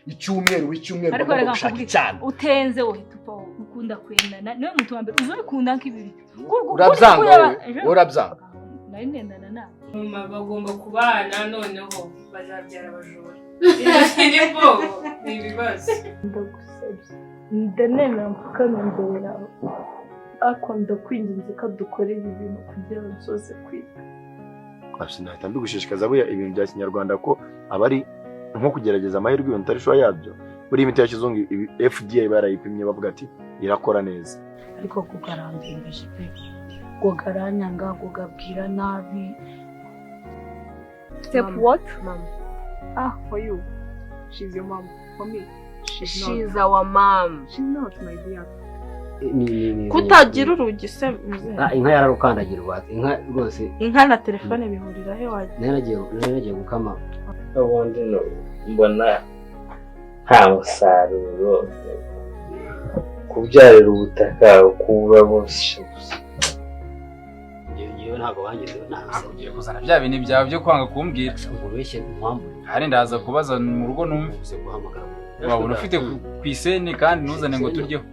icyumweru ariko reka gushaka utenze uhita upfa ukunda kwendana niwe muntu wa mbere uzabikunda nk'ibiri urabyanga nari nendana nawe bagomba kubana noneho bazabyara abajura irimo ibibazo ndagusabye ndanemera mfukame imbere yawe akunda kwinginze ko dukorera ibintu kugira ngo nsoze kwiga nahita mbigushishikaza buya ibintu bya kinyarwanda ko aba ari nko kugerageza amahirwe ibintu utari shuwa yabyo buri imiti ya kizungu FDA barayipimye bavuga ati irakora neza ariko kugarambirije pe kugaranyanga kugabwira nabi Step what? Mom. For you. She's your mom. For me. She's our mom. She's not my dear. Kutagira urugi se inka yararukandagirwa inka rwose inka na telefone bihurira he waje naragiye gukama ubundi no mbona nta musaruro kubyarira ubutaka kuba bose yewe ntabwo bangize ugiye kuzana bya bintu byawe byo kwanga kumbwira ngo beshye impamvu hari ndaza kubaza mu rugo numvise guhamagara wabona ufite ku iseni kandi ntuzane ngo turyeho